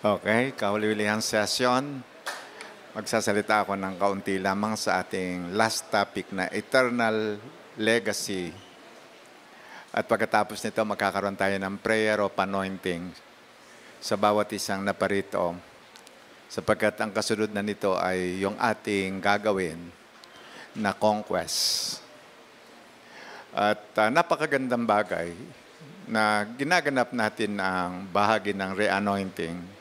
Okay, kahuli-hulihang session. Magsasalita ako ng kaunti lamang sa ating last topic na eternal legacy. At pagkatapos nito, magkakaroon tayo ng prayer of anointing sa bawat isang naparito. Sapagkat ang kasunod na nito ay yung ating gagawin na conquest. At napakagandang bagay na ginaganap natin ang bahagi ng re-anointing.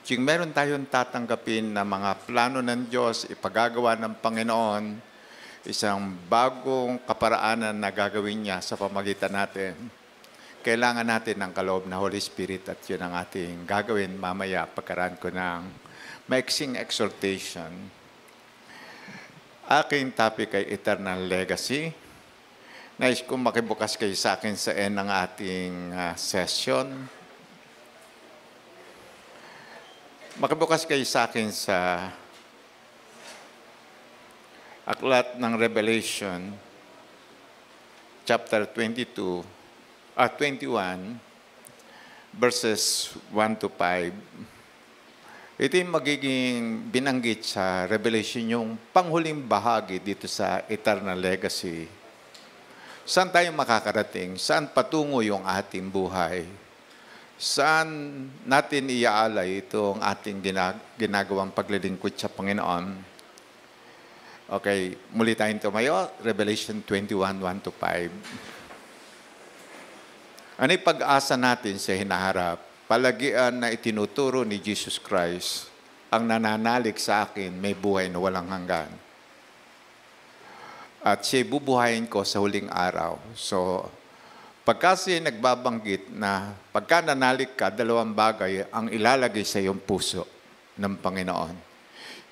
Kung meron tayong tatanggapin na mga plano ng Diyos, ipagagawa ng Panginoon, isang bagong kaparaanan na gagawin niya sa pamagitan natin, kailangan natin ng kaloob na Holy Spirit at yun ang ating gagawin mamaya pagkaraan ko ng maiksing exhortation. Aking topic ay Eternal Legacy. Nais kong makibukas kayo sa akin sa end ng ating session. Makibukas kayo sa akin sa aklat ng Revelation, chapter 21, verses 1 to 5. Ito yung magiging binanggit sa Revelation, yung panghuling bahagi dito sa Eternal Legacy. Saan tayo makakarating? Saan patungo yung ating buhay? Saan natin iaalay itong ating ginagawang paglilingkod sa Panginoon? Okay, muli tayong tumayo. Revelation 21, 1 to 5. Ano yung pag-asa natin sa hinaharap? Palagian na itinuturo ni Jesus Christ, ang nananalig sa akin may buhay na walang hanggan. At siya'y bubuhayin ko sa huling araw. So, pagkasi nagbabanggit na pagka nanalig ka, dalawang bagay ang ilalagay sa iyong puso ng Panginoon.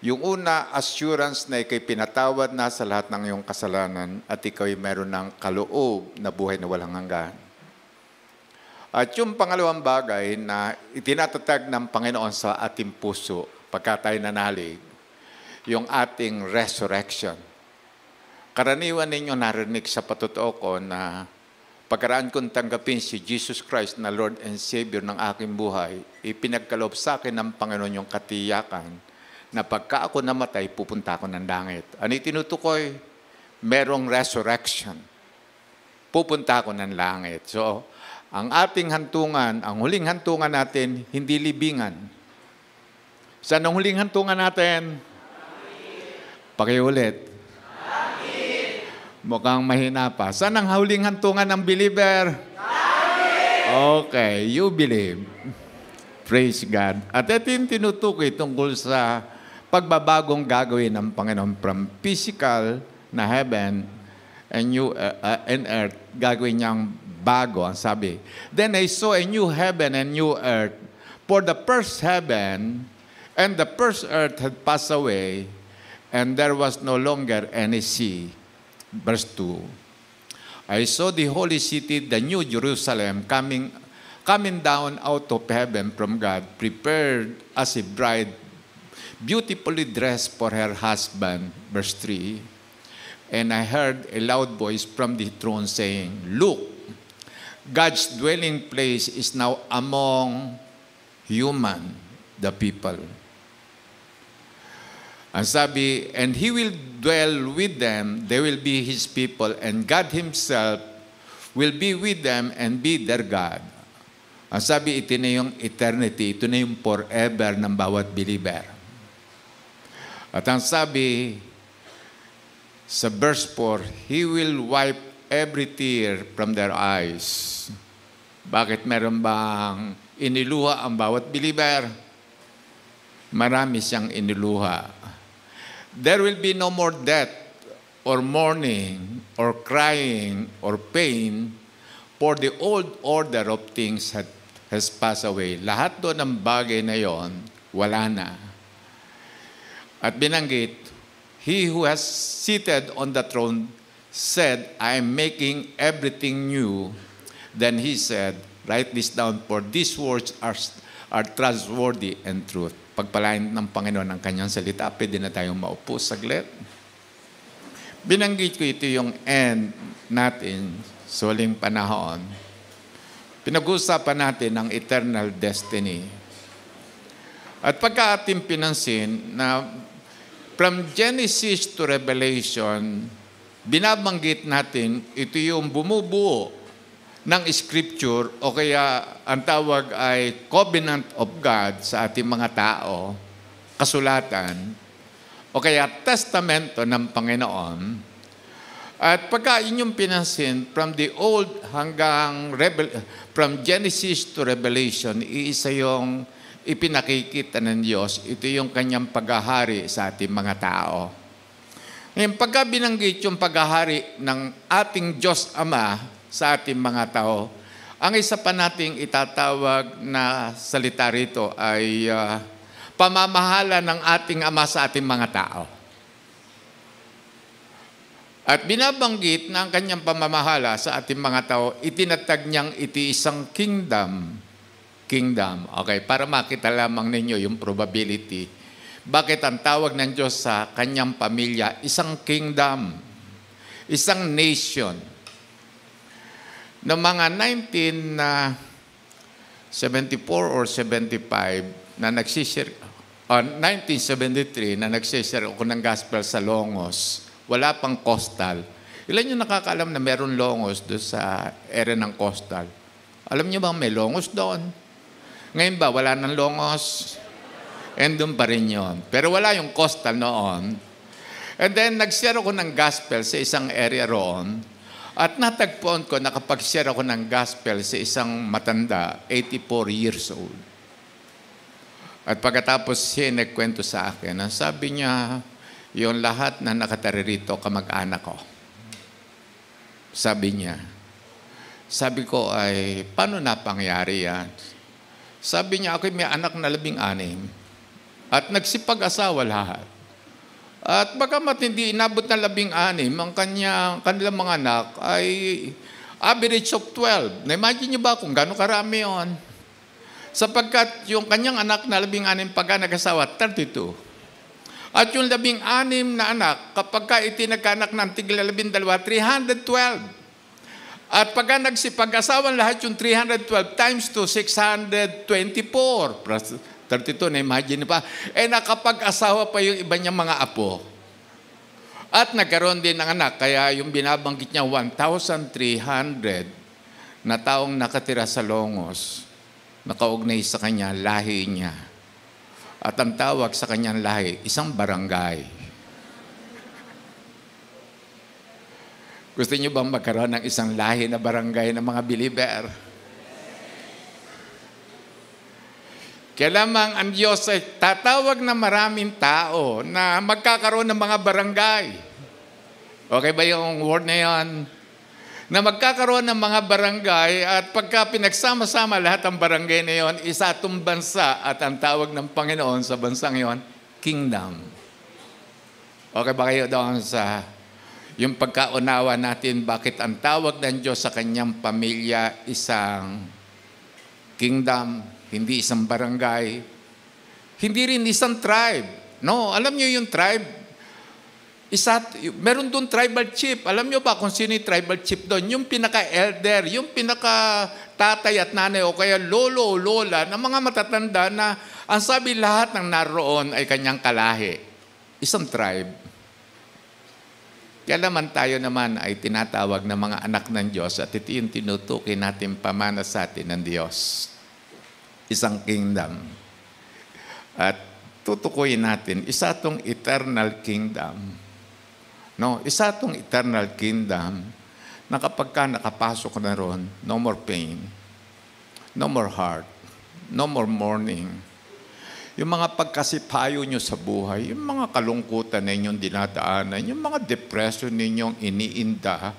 Yung una, assurance na ikaw'y pinatawad na sa lahat ng iyong kasalanan at ikaw'y meron ng kaloob na buhay na walang hanggan. At yung pangalawang bagay na itinatatag ng Panginoon sa ating puso pagka tayo nanalig, yung ating resurrection. Karaniwan ninyo narinig sa patotoo ko na pagkaraan kong tanggapin si Jesus Christ na Lord and Savior ng aking buhay, ipinagkaloob sa akin ng Panginoon yung katiyakan na pagka ako namatay, pupunta ako ng langit. Ano tinutukoy? Merong resurrection. Pupunta ako ng langit. So, ang ating hantungan, ang huling hantungan natin, hindi libingan. Saan ang huling hantungan natin? Pakiulit. Mukhang mahina pa. Saan ang huling hantungan ng believer? Okay, you believe. Praise God. At ito yung tinutukoy tungkol sa pagbabagong gagawin ng Panginoon from physical na heaven and earth. Gagawin niyang bago, ang sabi. Then I saw a new heaven and new earth. For the first heaven and the first earth had passed away, and there was no longer any sea. Verse 2, I saw the holy city, the new Jerusalem, coming down out of heaven from God, prepared as a bride, beautifully dressed for her husband. Verse 3, and I heard a loud voice from the throne saying, Look, God's dwelling place is now among human, the people. Ang sabi, and He will dwell with them, they will be His people, and God Himself will be with them and be their God. Ang sabi, ito na yung eternity, ito na yung forever ng bawat believer. At ang sabi, sa verse 4, He will wipe every tear from their eyes. Bakit meron bang iniluha ang bawat believer? Marami siyang iniluha. There will be no more death, or mourning, or crying, or pain, for the old order of things has passed away. Lahat doon ng bagay na yon, wala na. At binanggit, He who has seated on the throne said, I am making everything new. Then He said, write this down, for these words are trustworthy and truth. Pagpalain ng Panginoon ang kanyang salita, pwede na tayong maupo saglit. Binanggit ko ito yung end natin sa huling panahon. Pinag-uusapan natin ang eternal destiny. At pagka ating pinansin na from Genesis to Revelation, binabanggit natin, ito yung bumubuo ng Scripture o kaya ang tawag ay Covenant of God sa ating mga tao, kasulatan, o kaya testamento ng Panginoon. At pagka inyong pinansin, from the old from Genesis to Revelation, iisa yung ipinakikita ng Diyos. Ito yung kanyang paghahari sa ating mga tao. Ngayon, pagka binanggit yung paghahari ng ating Diyos Ama sa ating mga tao, ang isa pa nating itatawag na salita rito ay pamamahala ng ating Ama sa ating mga tao. At binabanggit na ang kanyang pamamahala sa ating mga tao, itinatag niyang iti isang kingdom. Kingdom. Okay, para makita lamang ninyo yung probability. Bakit ang tawag ng Diyos sa kanyang pamilya, isang kingdom, isang nation. Noong mga 1974 or 75 na nagsishare, 1973 na nagsishare ako ng gospel sa Longos, wala pang coastal. Ilan yung nakakaalam na meron Longos doon sa area ng coastal? Alam niyo bang may Longos doon? Ngayon ba, wala ng Longos? And doon pa rin yun. Pero wala yung coastal noon. And then, nag-share ako ng gospel sa isang area roon. At natagpuan ko, nakapag-share ako ng gospel sa isang matanda, 84 years old. At pagkatapos siya nagkwento sa akin, ang sabi niya, yung lahat na nakatari rito, kamag-anak ko. Sabi niya. Sabi ko ay, paano napangyari yan? Sabi niya, ako may anak na 16 at nagsipag-asawa lahat. At bagamat hindi inabot na 16, ang kanilang mga anak ay average of 12. Na-imagine niyo ba kung gano'ng karami yun? Sapagkat yung kanyang anak na 16 pagka nag-asawa, 32. At yung 16 na anak, kapag ka itinagkanak ng tigla 12, 312. At pagka nagsipag-asawan lahat yung 312 times to 624. Plus 32, na-imagine pa. Nakapag-asawa pa yung iba niyang mga apo. At nagkaroon din ng anak, kaya yung binabanggit niya 1,300 na taong nakatira sa Longos, nakaugnay sa kanya, lahi niya. At ang tawag sa kanyang lahi, isang barangay. Gusto niyo bang magkaroon ng isang lahi na barangay ng mga believer? Kaya lamang ang Diyos ay tatawag na maraming tao na magkakaroon ng mga barangay. Okay ba yung word na yun? Na magkakaroon ng mga barangay at pagka pinagsama-sama lahat ng barangay na yon, isa itong bansa at ang tawag ng Panginoon sa bansang yon, kingdom. Okay ba kayo doon sa yung pagkaunawa natin bakit ang tawag ng Diyos sa kanyang pamilya isang kingdom, hindi isang barangay, hindi rin isang tribe. No, alam niyo yung tribe? Meron doon tribal chief. Alam niyo ba kung sino yung tribal chief doon? Yung pinaka-elder, yung pinaka-tatay at nanay o kaya lolo o lola na mga matatanda na ang sabi lahat ng naroon ay kanyang kalahi. Isang tribe. Kaya naman tayo naman ay tinatawag na mga anak ng Diyos at ito yung tinutukoy natin pamana sa atin ng Diyos. Isang kingdom. At tutukuyin natin, isa itong eternal kingdom. No, isa itong eternal kingdom na kapag ka nakapasok na ron, no more pain, no more heart, no more mourning. Yung mga pagkasipayo nyo sa buhay, yung mga kalungkutan ninyong dinadaanan, yung mga depression ninyong iniinda,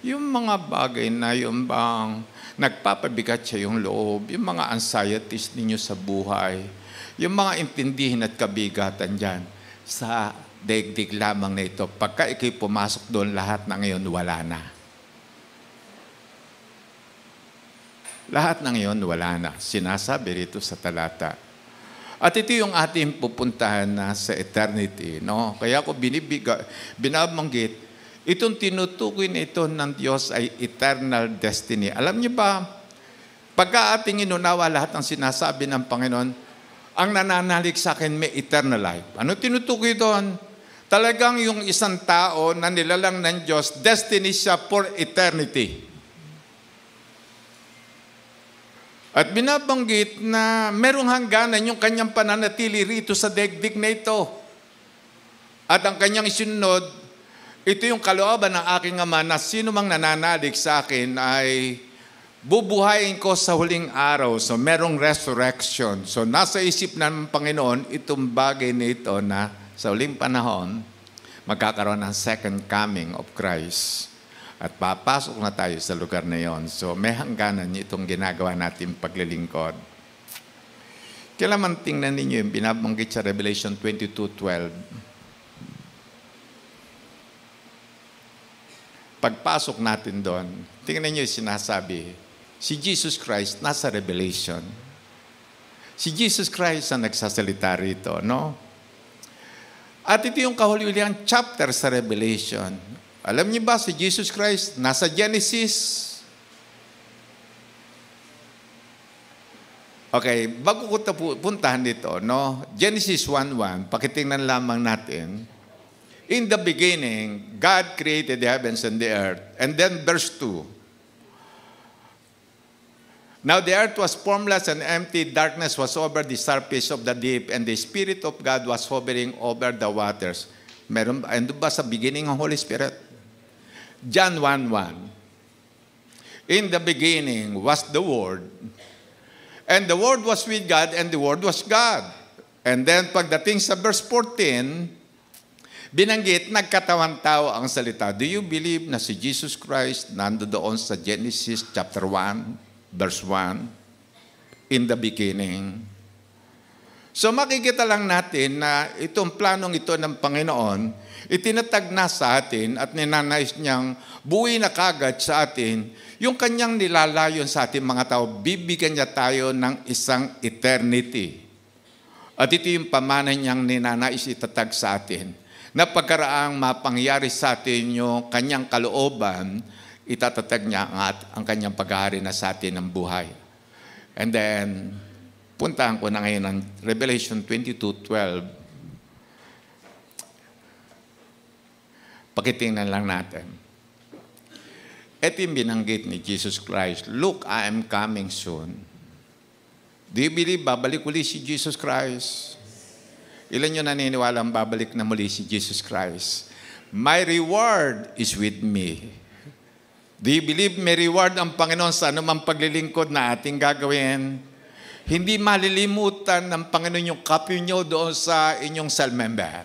yung mga bagay na yung bang nagpapabigat sa yung loob, yung mga anxieties ninyo sa buhay, yung mga intindihin at kabigatan dyan, sa daigdig lamang na ito. Pagka ikay pumasok doon, lahat na ngayon wala na. Lahat na ngayon wala na. Sinasabi rito sa talata. At ito yung ating pupuntahan na sa eternity. No? Kaya ako binabanggit, itong tinutukoy na ito ng Diyos ay eternal destiny. Alam niyo ba, pagka ating inunawa lahat ng sinasabi ng Panginoon, ang nananalig sa akin may eternal life. Ano tinutukoy doon? Talagang yung isang tao na nilalang ng Diyos, destiny siya for eternity. At binabanggit na merong hangganan yung kanyang pananatili rito sa daigdig na ito. At ang kanyang isinunod, ito yung kalooban ng aking Ama na sino mang nananalig sa akin ay bubuhayin ko sa huling araw. So merong resurrection. So nasa isip ng Panginoon itong bagay na ito na sa huling panahon, magkakaroon ng second coming of Christ. At papasok na tayo sa lugar na yon. So may hangganan itong ginagawa natin paglilingkod. Kailangan tingnan ninyo yung binabanggit sa Revelation 22:12. Pagpasok natin doon, tingnan niyo yung sinasabi. Si Jesus Christ nasa Revelation. Si Jesus Christ ang nagsasalita rito, no? At ito yung kahuli-hulihang chapter sa Revelation. Alam niyo ba si Jesus Christ nasa Genesis? Okay, bago ko puntahan dito, no? Genesis 1:1, pakitingnan lamang natin. In the beginning, God created the heavens and the earth. And then verse 2. Now the earth was formless and empty, darkness was over the surface of the deep, and the Spirit of God was hovering over the waters. Ando ba sa beginning ng Holy Spirit? John 1:1. In the beginning was the Word, and the Word was with God, and the Word was God. And then pagdating sa verse 14, binanggit, nagkatawan tao ang salita. Do you believe na si Jesus Christ nandoon sa Genesis chapter 1? Verse 1, in the beginning. So makikita lang natin na itong planong ito ng Panginoon, itinatag na sa atin at ninanais niyang buuin na kagad sa atin yung kanyang nilalayon sa ating mga tao. Bibigyan niya tayo ng isang eternity. At ito yung pamana niyang ninanais itatag sa atin. Na pagkaraang mapangyari sa atin yung kanyang kalooban, itatatag niya ang kanyang paghahari na sa atin ng buhay. And then, puntahan ko na ngayon ang Revelation 22:12. Pakitingnan lang natin. Ito yung binanggit ni Jesus Christ. Look, I am coming soon. Do you believe babalik uli si Jesus Christ? Ilan nyo naniniwala ang babalik na muli si Jesus Christ? My reward is with me. Do you believe may reward ang Panginoon sa anumang paglilingkod na ating gagawin? Hindi malilimutan ng Panginoon yung kapyo nyo doon sa inyong cell member.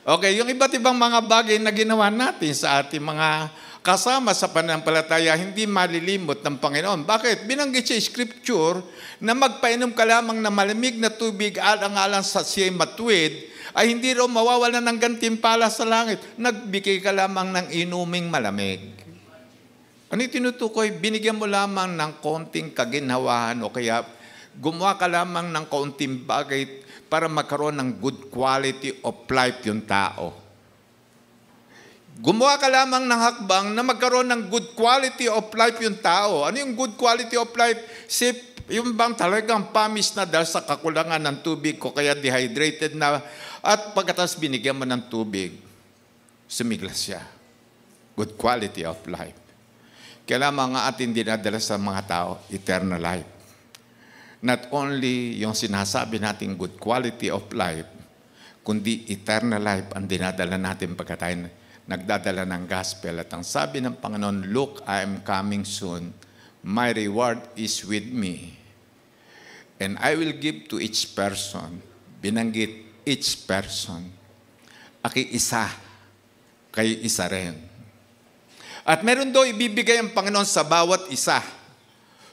Okay, yung iba't ibang mga bagay na ginawa natin sa ating mga kasama sa pananampalataya, hindi malilimot ng Panginoon. Bakit? Binanggit sa Scripture na magpainom ka lamang na malamig na tubig alang-alang sa siya'y matuwid, ay hindi raw mawawala ng gantimpala sa langit. Nagbigay ka lamang ng inuming malamig. Ano yung tinutukoy? Binigyan mo lamang ng konting kaginhawahan o kaya gumawa ka lamang ng konting bagay para magkaroon ng good quality of life yung tao. Gumawa ka lamang ng hakbang na magkaroon ng good quality of life yung tao. Ano yung good quality of life? Yung bang talagang pamis na dahil sa kakulangan ng tubig ko kaya dehydrated na at pagkatapos binigyan mo ng tubig, sumiglas siya. Good quality of life. Kailangan nga atin dinadala sa mga tao, eternal life. Not only yung sinasabi natin good quality of life, kundi eternal life ang dinadala natin pagka tayo nagdadala ng gospel. At ang sabi ng Panginoon, look, I am coming soon. My reward is with me. And I will give to each person. Binanggit, each person. Aki isa, kayo isa rin. At meron daw ibibigay ang Panginoon sa bawat isa.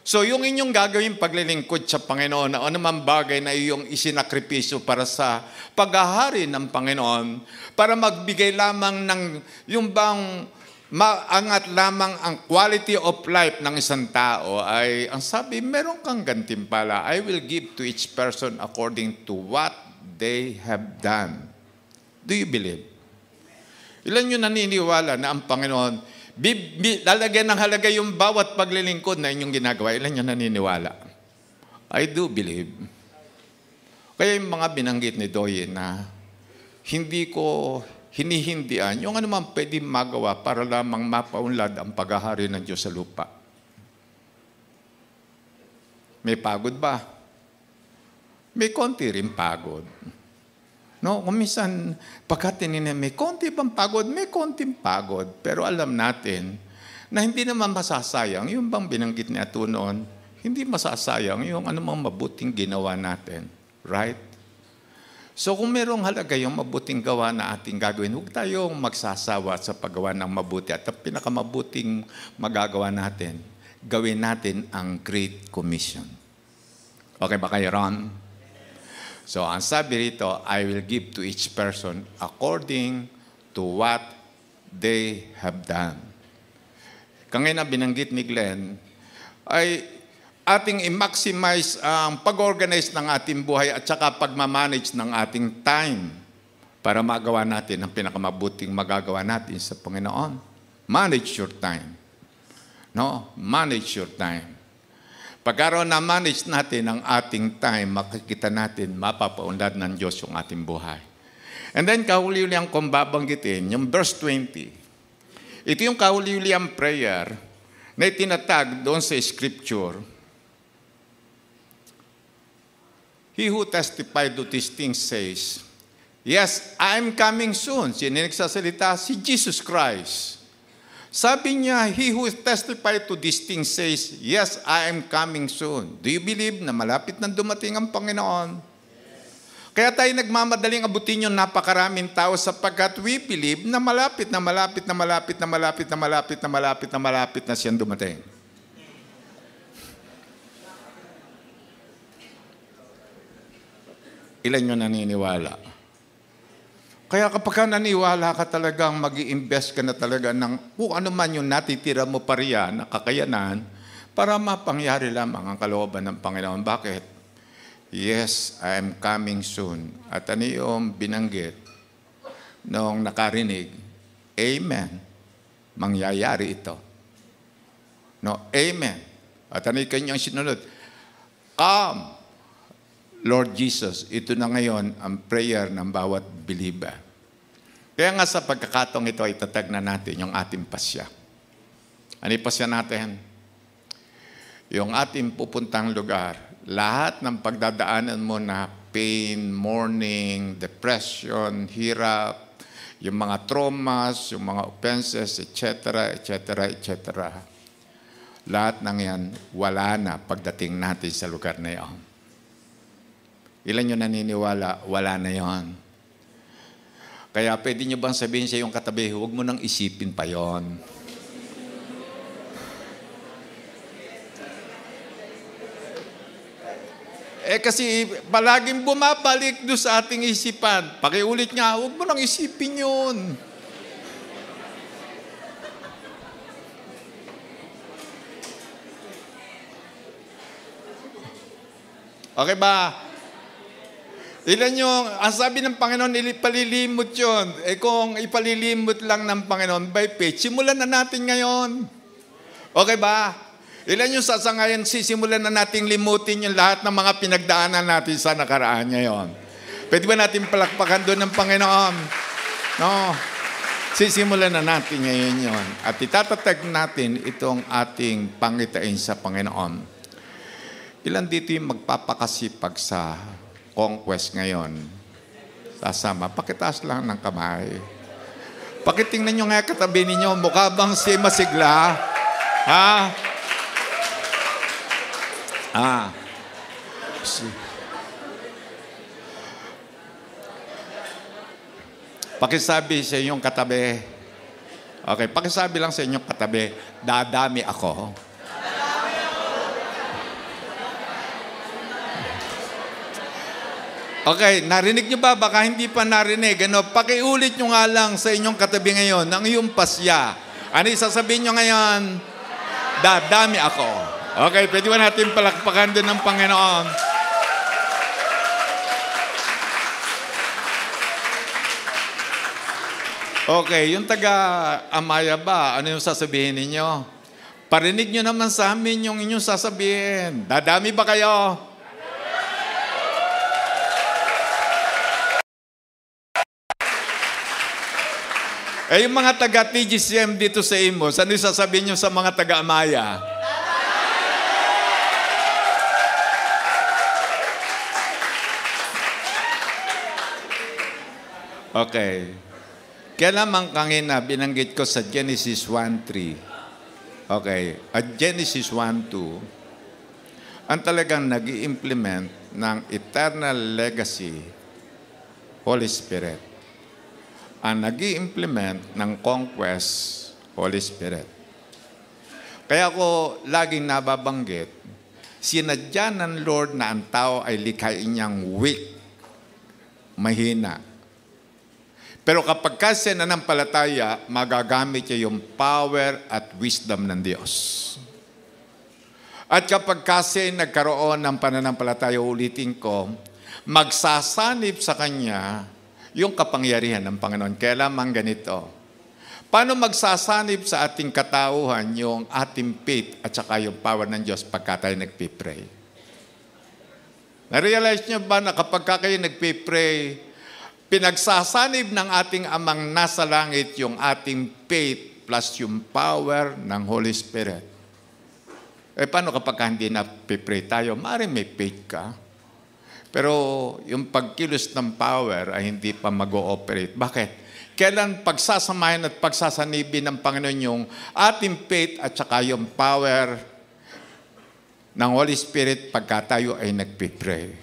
So yung inyong gagawin paglilingkod sa Panginoon, na anumang bagay na iyong isinakripisyo para sa paghahari ng Panginoon, para magbigay lamang ng yung bang maangat lamang ang quality of life ng isang tao, ay ang sabi, meron kang gantimpala. I will give to each person according to what they have done. Do you believe? Ilan yung naniniwala na ang Panginoon lalagyan ng halaga yung bawat paglilingkod na inyong ginagawa? Ilan yung naniniwala? I do believe. Kaya yung mga binanggit ni Doye na hindi ko hinihindian, yung ano man pwede magawa para lamang mapaunlad ang paghahari ng Diyos sa lupa. May pagod ba? May konti rin pagod. No, kung minsan, pagka tininin, may konti bang pagod? May konting pagod. Pero alam natin na hindi naman masasayang, yung bang binanggit ni Ato noon, hindi masasayang yung anumang mabuting ginawa natin. Right? So kung merong halaga yung mabuting gawa na ating gagawin, huwag tayong magsasawa sa paggawa ng mabuti. At ang pinakamabuting magagawa natin, gawin natin ang Great Commission. Okay ba kayo, Ron? So ang sabi rito, I will give to each person according to what they have done. Kangina binanggit ni Glenn, ay ating i-maximize ang pag-organize ng ating buhay at saka pag-manage ng ating time para magawa natin ang pinakamabuting magagawa natin sa Panginoon. Manage your time. No? Manage your time. Pagkaroon na manage natin ang ating time, makikita natin, mapapaunlad ng Diyos yung ating buhay. And then, kahuli-uliang kong babanggitin, yung verse 20. Ito yung kahuli-uliang prayer na itinatag doon sa Scripture. He who testified to these things says, yes, I am coming soon. Sino nagsasalita? Si Jesus Christ. Sabi niya, he who testified to these things says, yes, I am coming soon. Do you believe na malapit na dumating ang Panginoon? Kaya tayo nagmamadaling abutin yung napakaraming tao sapagkat we believe na malapit na malapit na malapit na malapit na malapit na malapit na malapit na siyang dumating. Ilan yung naniniwala? Kaya kapag naniwala ka talagang mag-i-invest ka na talaga ng kung ano man yung natitira mo pa riyan, na kakayanan, para mapangyari lamang ang kalooban ng Panginoon. Bakit? Yes, I am coming soon. At ano yung binanggit noong nakarinig? Amen. Mangyayari ito. No, amen. At ano yung kanyang sinunod? Come. Lord Jesus, ito na ngayon ang prayer ng bawat believer. Kaya nga sa pagkakataong ito ay tatag na natin yung ating pasya. Ano yung pasya natin? Yung ating pupuntang lugar, lahat ng pagdadaanan mo na pain, mourning, depression, hirap, yung mga traumas, yung mga offenses, etc., etc., etc., lahat ng yan, wala na pagdating natin sa lugar na yon. Ilan yung naniniwala, wala na yon. Kaya pwede nyo bang sabihin sa iyong katabi, huwag mo nang isipin pa yon. Kasi palaging bumabalik doon sa ating isipan. Pakiulit nga, huwag mo nang isipin yun. Okay ba? Ilan yung, ang sabi ng Panginoon, ipalilimot yun. Kung ipalilimot lang ng Panginoon by faith, simulan na natin ngayon. Okay ba? Ilan yung sasangayon, sisimulan na natin limutin yung lahat ng mga pinagdaanan natin sa nakaraan ngayon. Pwede ba natin palakpakan doon ng Panginoon? No. Sisimulan na natin ngayon yun. At itatatag natin itong ating pangitain sa Panginoon. Ilan dito yung magpapakasipag sa conquest ngayon? Sasama. Pakitaas lang ng kamay. Pakitingnan nyo nga katabi ninyo, mukha bang si masigla? Ha? Pakisabi sa inyong katabi. Okay, pakisabi lang sa inyong katabi, dadami ako. Okay, narinig nyo ba? Baka hindi pa narinig. Pakiulit nyo nga lang sa inyong katabi ngayon, ang iyong pasya. Ano sasabihin nyo ngayon? Dadami ako. Okay, pwede ba natin palakpakan din ng Panginoon? Okay, yung taga-Amaya ba? Ano yung sasabihin ninyo? Parinig nyo naman sa amin yung inyong sasabihin. Dadami ba kayo? Yung mga taga-TGCM dito sa Imus, ano yung sasabihin nyo sa mga taga-Amaya? Okay. Kaya naman kanina, binanggit ko sa Genesis 1:3. Okay. At Genesis 1:2, ang talagang nag-i-implement ng eternal legacy, Holy Spirit. Ang nag-i-implement ng conquest, Holy Spirit. Kaya ko laging nababanggit, sinadya ng Lord na ang tao ay likhain niyang weak, mahina. Pero kapag kasi nananampalataya, magagamit niya yung power at wisdom ng Diyos. At kapag kasi nagkaroon ng pananampalataya, ulitin ko, magsasanib sa Kanya yung kapangyarihan ng Panginoon. Kaya lamang ganito. Paano magsasanib sa ating katauhan yung ating faith at saka yung power ng Diyos pagka tayo nagpipray? Na-realize niyo ba na kapag kayo nagpipray, pinagsasanib ng ating Amang nasa langit yung ating faith plus yung power ng Holy Spirit. Paano kapag hindi na-pray tayo? Maaaring may faith ka. Pero yung pagkilos ng power ay hindi pa mag-ooperate. Bakit? Kailan pagsasamahin at pagsasanibin ng Panginoon yung ating faith at saka yung power ng Holy Spirit pagka tayo ay nagpipray.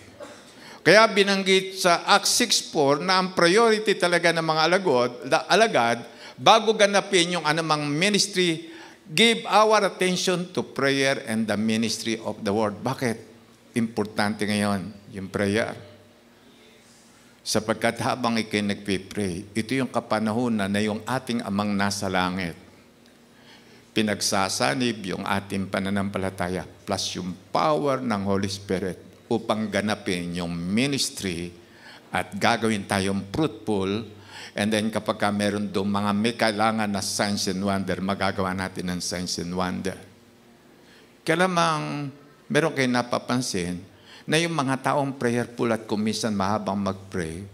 Kaya binanggit sa Acts 6:4 na ang priority talaga ng mga alagad, bago ganapin yung anumang ministry, give our attention to prayer and the ministry of the word. Bakit? Importante ngayon yung prayer. Sapagkat habang ikay nagpipray, ito yung kapanahunan na yung ating Amang nasa langit. Pinagsasanib yung ating pananampalataya plus yung power ng Holy Spirit upang ganapin yung ministry at gagawin tayong fruitful. And then kapag meron doon mga may kailangan na signs and wonder, magagawa natin ng signs and wonder. Kaya lamang meron kayo napapansin na yung mga taong prayerful at kumisan mahabang mag-pray,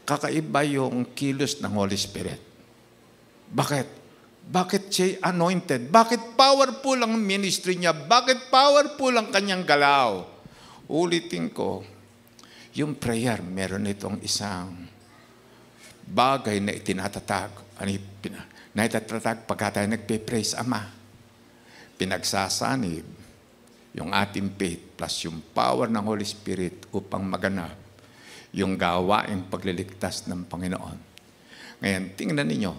kakaiba yung kilos ng Holy Spirit. Bakit? Bakit siya anointed? Bakit powerful ang ministry niya? Bakit powerful ang kanyang galaw? Ulitin ko, yung prayer, meron itong isang bagay na itinatatag. Na itatatag pagka tayo nagpe-pray sa Ama. Pinagsasanib yung ating faith plus yung power ng Holy Spirit upang maganap yung gawain pagliligtas ng Panginoon. Ngayon, tingnan ninyo,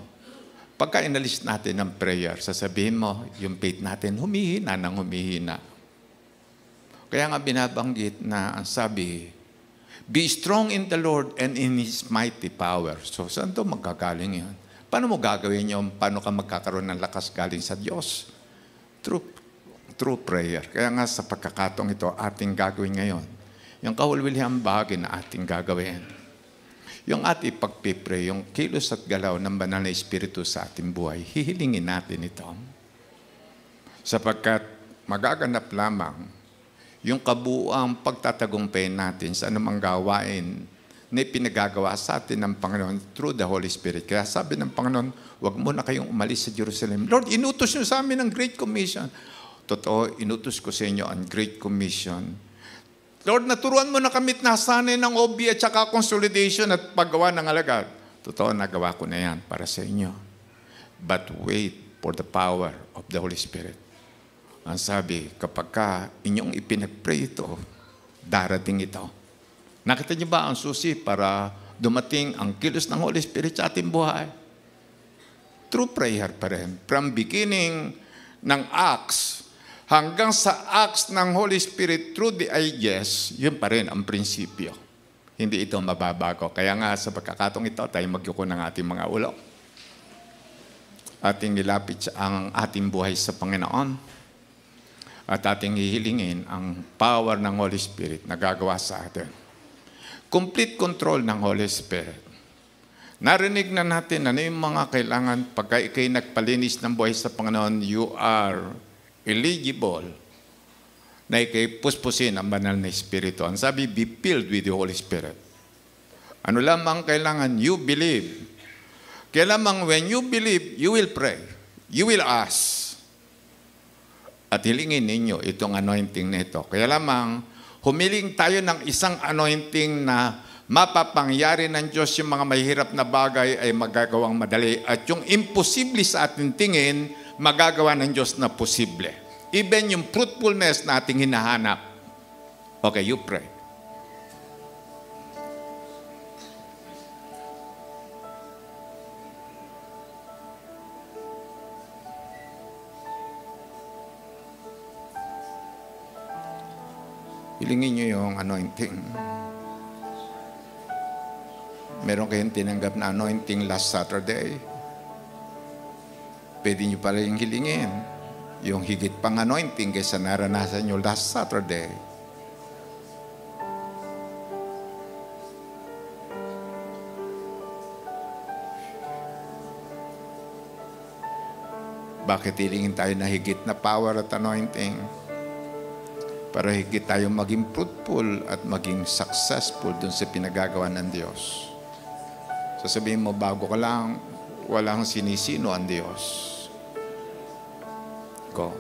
pagka inalis natin ng prayer, sasabihin mo, yung faith natin humihina ng humihina. Kaya nga binabanggit na ang sabi, be strong in the Lord and in His mighty power. So, saan ito magkagaling yan? Paano mo gagawin yun? Paano ka magkakaroon ng lakas galing sa Diyos? Through prayer. Kaya nga sa pagkakataong ito, ating gagawin ngayon. Yung kahulwilihang bagay na ating gagawin. Yung ating pagpipray, yung kilos at galaw ng banal na Espiritu sa ating buhay, hihilingin natin ito. Sapagkat magaganap lamang yung kabuuang pagtatagumpay natin sa anumang gawain na ipinagagawa sa atin ng Panginoon through the Holy Spirit. Kaya sabi ng Panginoon, huwag muna kayong umalis sa Jerusalem. Lord, inutos niyo sa amin ang Great Commission. Totoo, inutos ko sa inyo ang Great Commission. Lord, naturuan mo na kami't nasanay ng OB at saka consolidation at paggawa ng alagad. Totoo, nagawa ko na yan para sa inyo. But wait for the power of the Holy Spirit. Ang sabi, kapag ka inyong ipinag-pray ito, darating ito. Nakita niyo ba ang susi para dumating ang kilos ng Holy Spirit sa ating buhay? Through prayer pa rin. From beginning ng Acts hanggang sa Acts ng Holy Spirit through the ages, yun pa rin ang prinsipyo. Hindi ito mababago. Kaya nga sa pagkakataong ito, tayo magyuko ng ating mga ulo. Ating nilapit ang ating buhay sa Panginoon. At ating hihilingin ang power ng Holy Spirit na gagawa sa atin. Complete control ng Holy Spirit. Narinig na natin ano yung mga kailangan pagka ikay nagpalinis ng buhay sa Panginoon, you are eligible na ikay puspusin ang banal na Espiritu. Ang sabi, be filled with the Holy Spirit. Ano lamang kailangan? You believe. Kaya lamang when you believe, you will pray. You will ask. At hilingin ninyo itong anointing na ito. Kaya lamang, humiling tayo ng isang anointing na mapapangyari ng Diyos yung mga mahirap na bagay ay magagawang madali. At yung imposible sa ating tingin, magagawa ng Diyos na posible. Even yung fruitfulness na ating hinahanap. Okay, you pray. Hilingin nyo yung anointing. Meron kayong tinanggap na anointing last Saturday. Pwede nyo pa rin hilingin yung higit pang anointing kaysa naranasan nyo last Saturday. Bakit hilingin tayo na higit na power at anointing? Para higit tayo maging fruitful at maging successful dun sa pinagagawa ng Diyos. Sasabihin mo, bago ka lang, walang sinisino ang Diyos. Go.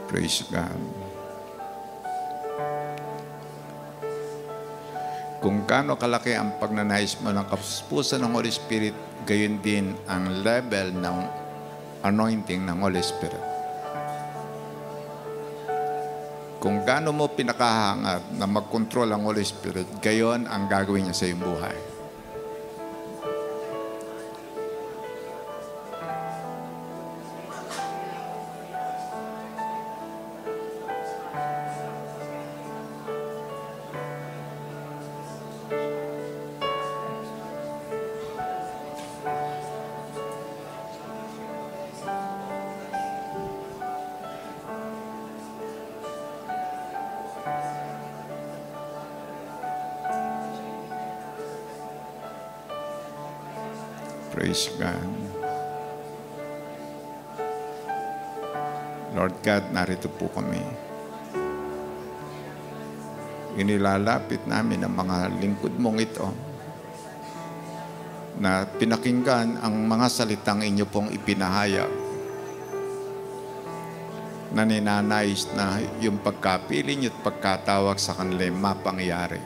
Praise God. Kung gaano kalaki ang pagnanais mo ng kapupusan ng Holy Spirit, gayon din ang level ng anointing ng Holy Spirit. Kung gaano mo pinakahangad na mag-control ang Holy Spirit, gayon ang gagawin niya sa iyong buhay. Praise God. Lord God, narito po kami. Inilalapit namin ang mga lingkod mong ito na pinakinggan ang mga salitang inyo pong ipinahayag na ninanais na yung pagkapili niyo at pagkatawag sa kanila mapangyari.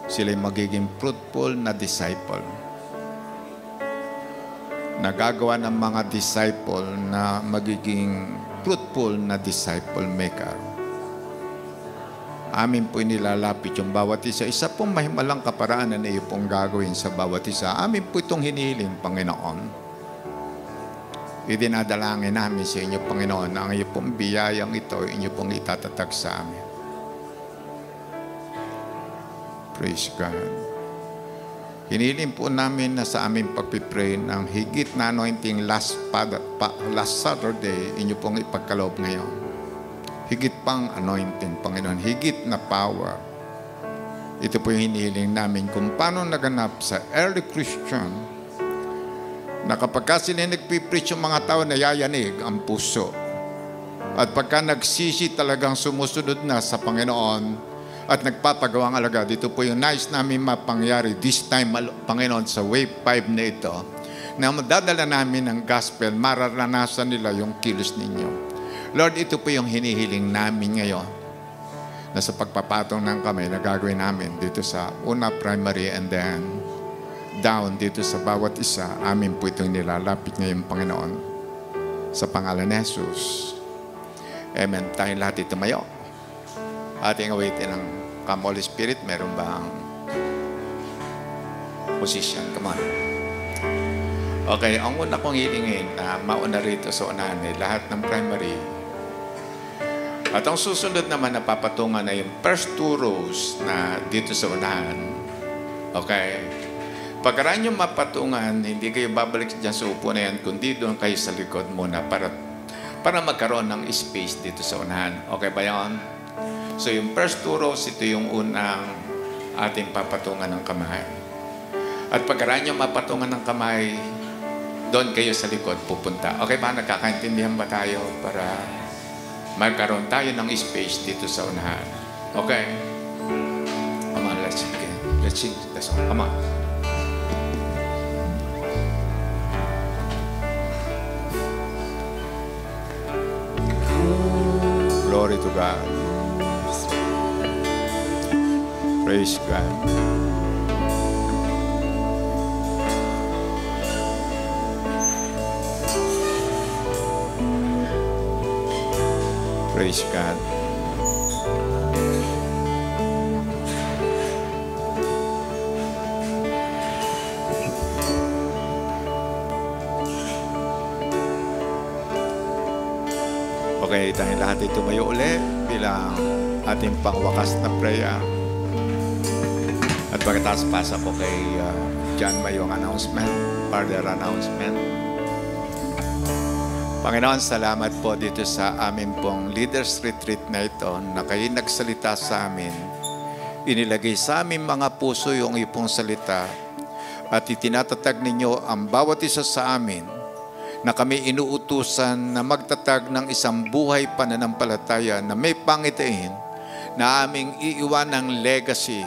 Sila'y magiging fruitful na disciple. Nagagawa ng mga disciple na magiging fruitful na disciple maker. Amin po inilalapit yung bawat isa. Isa pong mahimalang kaparaanan na iyo pong gagawin sa bawat isa. Amin po itong hinihiling, Panginoon. Idinadalangin namin sa inyo, Panginoon, ang iyo pong biyayang ito, inyo pong itatatag sa amin. Praise God. Hiniling po namin na sa aming pagpipray ng higit na anointing last Saturday, inyo pong ipagkaloob ngayon. Higit pang anointing, Panginoon. Higit na power. Ito po yung hinihiling namin kung paano naganap sa early Christian na kapag sila nagpipreach yung mga tao, nayayanig ang puso. At pagka nagsisi talagang sumusunod na sa Panginoon, at nagpapagawang alaga. Dito po yung nais namin mapangyari this time, Panginoon, sa wave 5 na ito, na madadala namin ang gospel, mararanasan nila yung kilos ninyo. Lord, ito po yung hinihiling namin ngayon na sa pagpapatong ng kamay na gagawin namin dito sa una primary and then down dito sa bawat isa. Amin po itong nilalapit ngayon, Panginoon, sa pangalan ni Jesus. Amen. Tayo lahat tumayo. Ating awitin ang Come Holy Spirit. Meron bang position? Come on. Okay, ang una kong hilingin na mauna rito sa unahan lahat ng primary. At ang susunod naman na papatungan na yung first two rows na dito sa unahan. Okay? Pagkaraan yung mapatungan, hindi kayo babalik dyan sa upo na yan, kundi doon kayo sa likod muna para magkaroon ng space dito sa unahan. Okay ba yan? So yung first 2 rows, ito yung unang ating papatungan ng kamay. At pagkaraan nyo mapatungan ng kamay, doon kayo sa likod pupunta. Okay ba? Nagkakaintindihan ba tayo para magkaroon tayo ng space dito sa unahan? Okay? Come on, let's sing. Let's sing the song. Come on. Glory to God. Praise God. Praise God. Okay, dahil lahat ay tumayo ulit bilang ating pangwakas na prayer. At pagkatapos pasa ko kay John Mayong announcement, further announcement. Panginoon, salamat po dito sa amin pong Leaders Retreat na ito na kayo nagsalita sa amin. Inilagay sa aming mga puso yung ipong salita at itinatatag ninyo ang bawat isa sa amin na kami inuutusan na magtatag ng isang buhay pananampalataya na may pangitain na aming iiwan ng legacy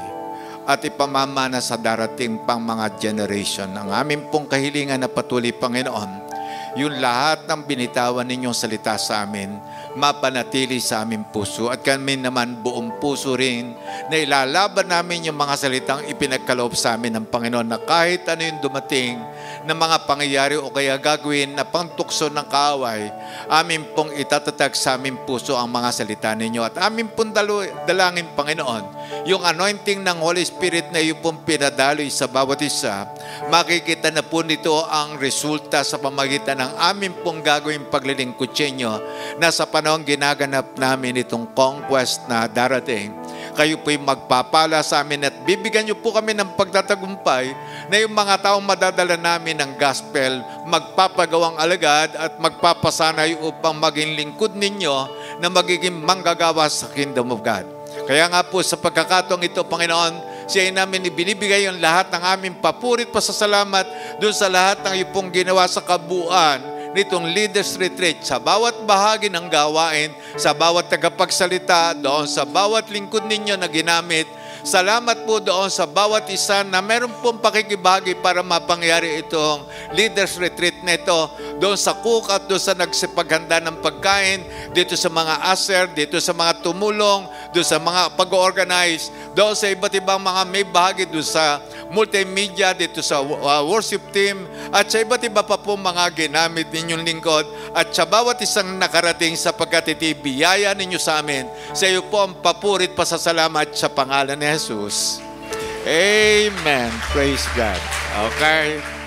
at ipamamana sa darating pang mga generation. Ang aming pong kahilingan na patuloy, Panginoon, yung lahat ng binitawan ninyong salita sa amin, mapanatili sa aming puso. At kami naman buong puso rin na ilalaban namin yung mga salitang ipinagkaloob sa amin ng Panginoon na kahit ano yung dumating na mga pangyayari o kaya gagawin na pangtukso ng kaaway, amin pong itatatag sa aming puso ang mga salita ninyo. At amin pong dalangin, Panginoon, yung anointing ng Holy Spirit na yung pong pinadaloy sa bawat isa, makikita na po nito ang resulta sa pamagitan ng amin pong gagawin paglilingkod sa inyo na sa panahon ginaganap namin itong conquest na darating. Kayo po'y magpapala sa amin at bibigyan niyo po kami ng pagtatagumpay na yung mga taong madadala namin ng gospel, magpapagawang alagad at magpapasanay upang maging lingkod ninyo na magiging manggagawa sa Kingdom of God. Kaya nga po sa pagkakataong ito, Panginoon, siya namin ibinibigay yung lahat ng aming papurit pasasalamat doon sa lahat ng iyong ginawa sa kabuuan nitong Leaders Retreat, sa bawat bahagi ng gawain, sa bawat tagapagsalita, doon sa bawat lingkod ninyo na ginamit. Salamat po doon sa bawat isa na meron pong pakikibahagi para mapangyari itong Leaders Retreat na ito, doon sa cook at doon sa nagsipaghanda ng pagkain, dito sa mga aser, dito sa mga tumulong, doon sa mga pag-organize, doon sa iba't ibang mga may bahagi, doon sa multimedia, dito sa worship team, at sa iba't iba pa po mga ginamit ninyong lingkod, at sa bawat isang nakarating sapagkat iti biyaya ninyo sa amin. Sa iyo po ang papurit pasasalamat sa pangalan ni Jesus. Amen. Praise God. Okay.